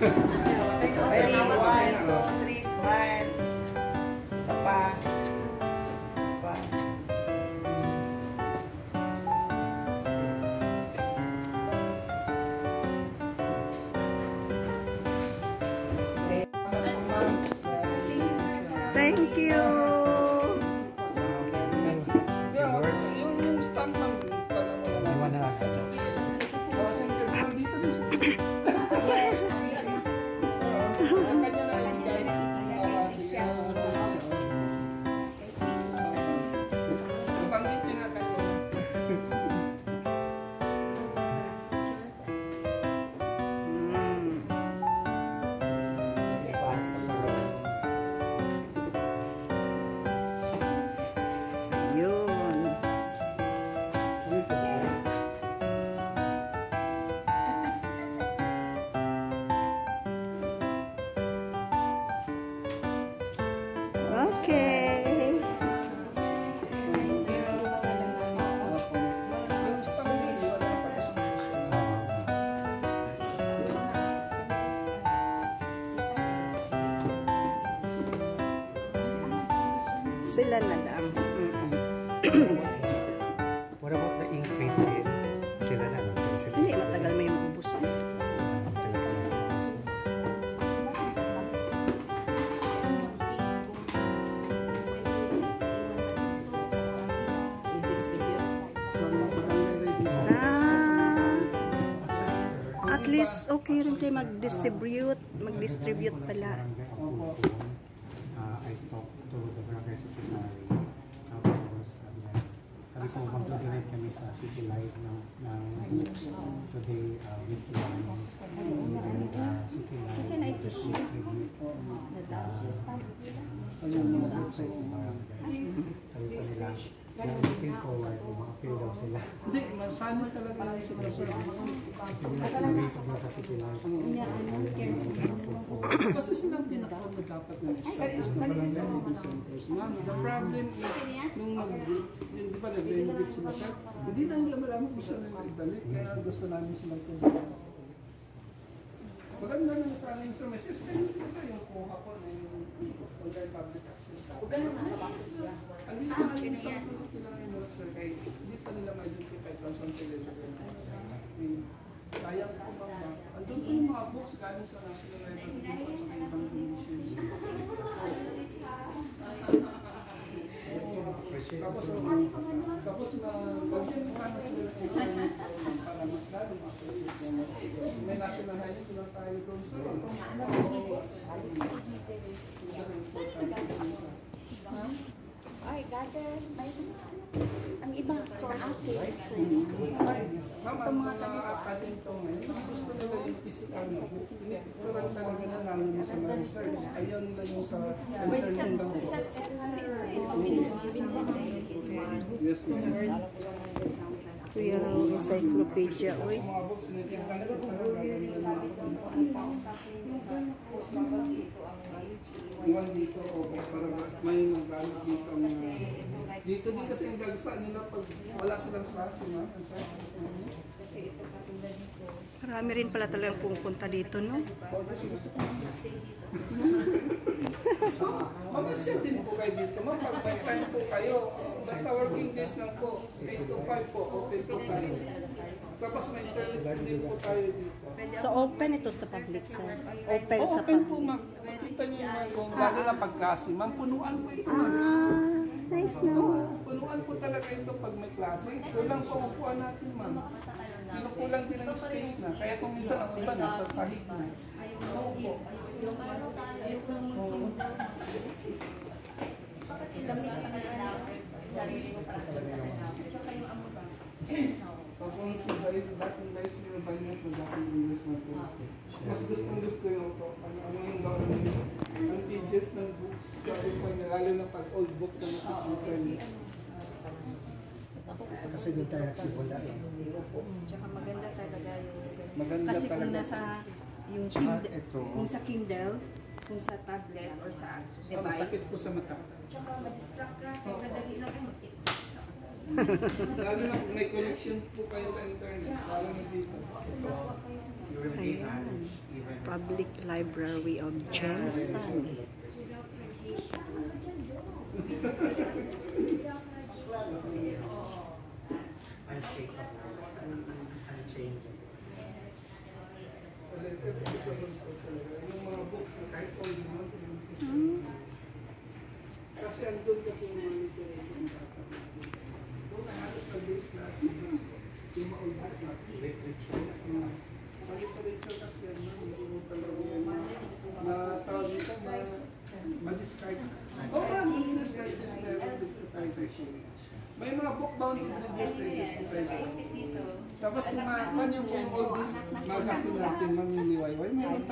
Ready, 1, 2, 3, smile. Isa pa. Isa pa. Thank you. Yung stamp lang. Iwan na lang. Dito din sa kanya na ibigay. Mabanggit niya nga kayo. Yun. Okay. Yung stamp din, wala na pa siya. Sila na lang. What about the ink refill? Sila na lang. Sila. Hindi, matagal may maubos. At least, okay rin kayo mag-distribute. Mag-distribute pala. I talked to the barangay secretary. Tapos, sabi ko, mag-donate kami sa City Life ng books to the weekly ones. City Life to distribute sa website ng barangay. Sabi ko nila, looking forward, ma-appeal daw sila. Hindi, masanay talaga lang sila sa Sabi na sila sa City Life. kasi silang pinaka na dapat ng establish na barangay centers. Ma'am, the problem is, nung di ba nag-renovate sila sir, hindi na nila malaman kung saan nila ibalik, kaya gusto namin silang tulungan. Maganda na sa amin, sir, may system sila sir, yung kuha ko na yung online public access. Huwag ka naman sa boxes niya. Hindi na namin isang tulong kailangan yung mga sir, kaya hindi pa nila ma-identify kung saan sila ibalik. Sayang po ba? Andun po yung mga books galing sa National Library at sa ibang commission. Tapos bagyan sana sila para mas lalo mas may national high school na tayo doon sa ay, gather, may ang iba sa akin. Mama, mga apatin to ngayon, mas gusto nila yung physical na book. Pinipikuran talaga na namin yung sa mga research. Ayaw nila yung sa internet lang po. Yes, ma'am. Kuya, encyclopedia. Uy. Mga books, nilitan ko talaga iwan dito, okay, para may magalit dito ang dito din kasi ang gagsa nila pag wala silang klase, ma'am. Marami rin pala talagang pupunta dito, no? Mamasyal din po kayo dito, ma'am. Pag may time po kayo, basta working days lang po, 8 to 5 po, open po tayo. Tapos may internet din po tayo dito. So, open ito sa public, sir? Open sa Open public? po, ma'am. Makita niyo yung kung lalo na pagklase, ma'am. Punuan po ito, ma'am. Nice, no? Punuan po talaga ito pag may klase. Kulang po upuan natin, ma'am. Kulang din ang space na. Kaya kung minsan ang iba nasa sahig na. Opo. Pag kung si dating guys nila binas na dating binas na po. Mas gusto yung ito. Ano yung gawin ang pages ng books. Sabi ko niya, lalo na pag old books na nakikita. Kasi doon tayo nagsimula. Tsaka maganda talaga yung Maganda kasi kung talaga. nasa yung Kindle, kung sa Kindle, kung sa tablet or sa device. Masakit po sa mata. Tsaka ma-distract ka, sa kadali lang kayo Lalo na kung may connection po kayo sa internet. Lalo na dito. You will be Ayan. managed even Public Library of Jensen. unshakable, unchangeable. Yung mga books na kahit all naman. Kasi andun kasi yung mga literature. Doon na halos na-base lahat yung books. Yung mga old books natin. Literature. Mga literature kasi yan na. Hindi mo talaga yan na tawag dito ma-discard. Oo nga, ma-discard this level digitization. May mga book-bounded reviews tayo dito. Tapos kung yung all these magazine natin, mamiliwayway, meron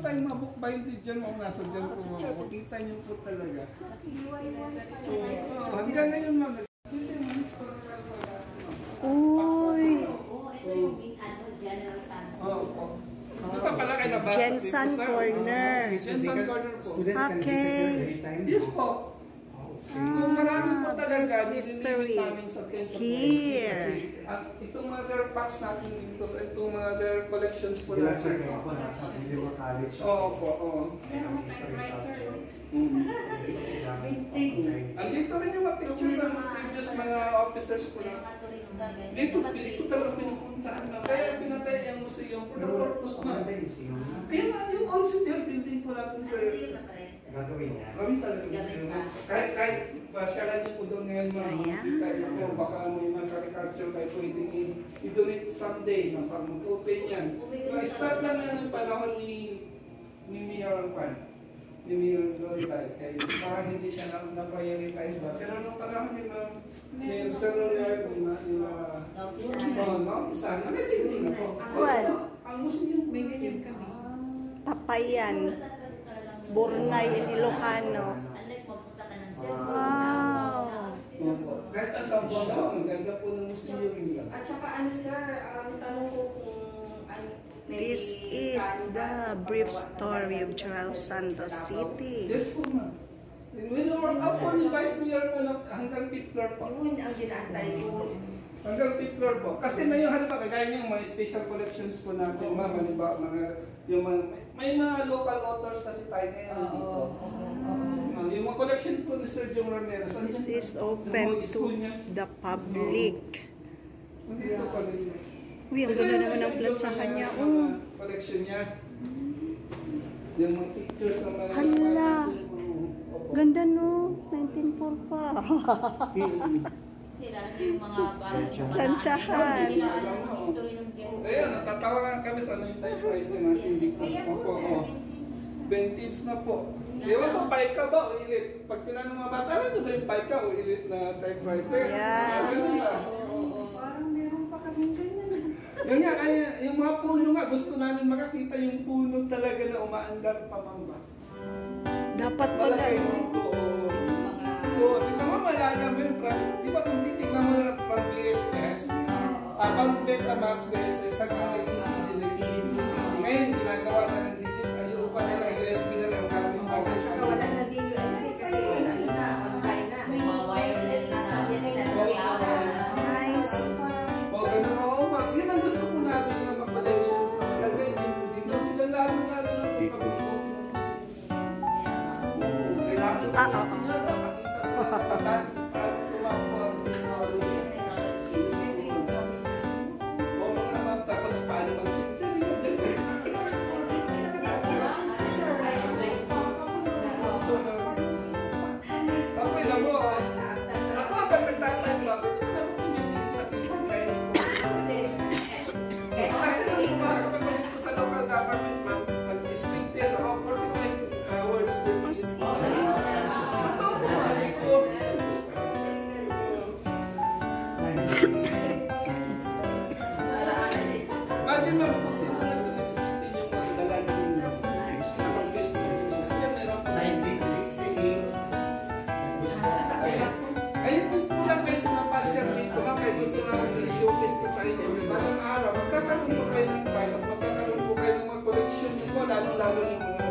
tayong mga book-binded dyan kung nasa dyan po. Makikita niyo po talaga. Hanggang ngayon, ma'am, Uy! Jensen Corner. Jensen Corner po. Students can visit here anytime. Yes po. Kung marami po talaga, history. namin sa Tento. Here. Kasi itong mga rare packs natin dito, itong mga rare collections po Bilang sa natin. kaya po, nasa Miliwa College. Oo po, oo. May kami history subjects. Mm. Dito sila online. Andito rin yung mga picture ng mga previous mga officers po na dito talaga pinupuntahan na. Kaya pinatay ang museum for the purpose na. Maganda yung museum na. Ayun nga, yung Old City Hall building po natin sir. Gagawin niya. Gawin talaga yung museum. Kahit pasyalan niyo po doon ngayon makikita niyo po. Baka may mga caricature kayo pwedeng i-donate someday na pag mag-open yan. Ma-start lang yan ang panahon ni Mayor Juan. Ni Mayor Gloria. Kaya parang hindi siya na-prioritize ba. Pero nung panahon ni Mayor Celular, yung isa na may building na po. Juan. Ang museum, may ganyan kami. Papayan. Burnay, Ilocano. Wow! Kahit ang Sambuanga, ang ganda po ng museum nila. At saka ano sir, tanong ko kung ano, This is the brief story of Joel Santos City. Yes po ma'am. When we work up po ni Vice Mayor po hanggang 5th floor po. yun ang ginaantay ko. Hanggang 5th floor po. Kasi na yung halimbawa, kagaya niyo yung mga special collections po natin, ma'am, halimbawa, may mga local authors kasi tayo ngayon dito. Yung mga collection po ni Sir Jong Ramirez. This is open to the public. Dito po rin. Uy, ang ganda naman ng plansahan niya. Oh. Collection niya. Yung mga pictures ng mga... Hala! Ganda no? 1904 pa. Sila yung mga Plantsahan. history ng Jehovah. Ayun, natatawa nga kami sa ano yung typewriter natin dito. Opo, oo. Vintage na po. Ewan ko, paika ba o ilit? Pag pinanong mga bata, alam nyo ba yung paika o ilit na typewriter? Yeah. Ganun ba? Parang meron pa kami ganyan. Yun nga, kaya yung mga puno nga, gusto namin makakita yung puno talaga na umaandar pa mamba. Dapat pala. Malagay mo ito. Oo, di ba malala mo yun? Di ba kung titignan mo na from VHS, pang Betamax VHS, hanggang nag-CD, nag-Philippine CD. Ngayon, ginagawa na ng digital, ayun pa na lang, USB na lang gamit pa. At saka wala na din USB kasi ano na, online na. Mga wireless na Sabi nila, Nice. O, ganun, oo, ma'am. Yun ang gusto ko namin na mag-collections na malagay din po dito. Sila lalo-lalo na pag-pag-pag. Kailangan ko natin yan, makakita sila na tumakbo ang technology. O mga ma'am, tapos paano mag-sinter yun dyan? Okay lang mo. Ako, pag nagtatay ba, ba't yun ako tumitingin sa pinagkain ko? Kasi nung pumasok ako dito sa local government, mag-speak test ako 45 words per minute. Ito, kumali ko. Imagine mo, kung sino na ito nag-isipin yung mga dala na yun. Yan, meron po. 1968. Ayun po lang guys, mga pasyal dito, kaya gusto namin i-showcase to sa inyo. Balang araw, magkakaroon po kayo ng time at magkakaroon po kayo ng mga collection nyo po, lalo-lalo yung mga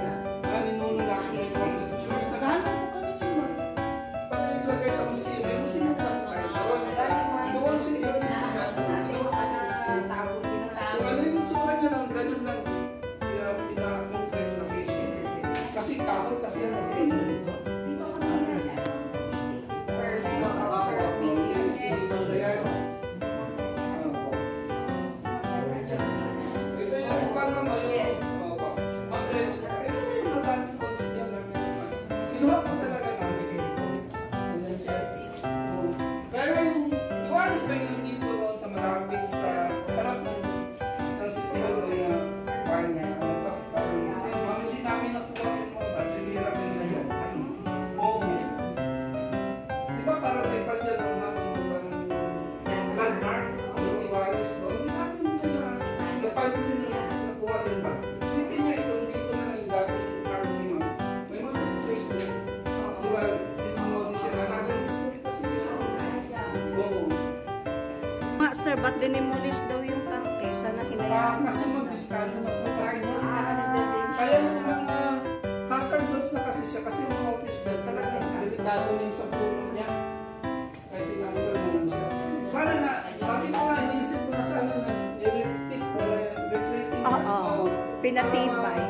ninunulaki ng mga pictures. Naghahanap po kami yun, ma. Pag nilagay sa museum, may museum plus tayo doon. Doon sila yung mga kung ano yung man lang pina-concrete na vision. Kasi kahon kasi ang mag-vision dito. First meeting. Ito yung paano mo yun? Yes. And then, ito yung sa dating concept namin. Kinuha ko talaga namin dito. Kaya yung iwalis ba yung dito sa malapit sa harap ng City Hall ng kanya. Parang hindi namin nakuha yung mga base. Hindi namin na yun. Oo. Di ba parang may pagyan ng landmark? Yung iwalis doon. Hindi namin na napansin na nakuha yun ba? Isipin niyo itong dito na lang dating Carolina. May mga place doon. Di ba? Dinamon siya na nag-history kasi siya. Oo. Sir, ba't dinimolish daw yung tangke? Sana hinayaan. Kasi magdelikado na po. Kaya yung mga hazardous na kasi siya. Kasi yung office bed talaga delikado rin sa puno niya. Kaya tinanggal naman siya. Sana nga, sabi ko nga, iniisip ko na sana na i-repeat wala yung retreating. Oo, pinatibay.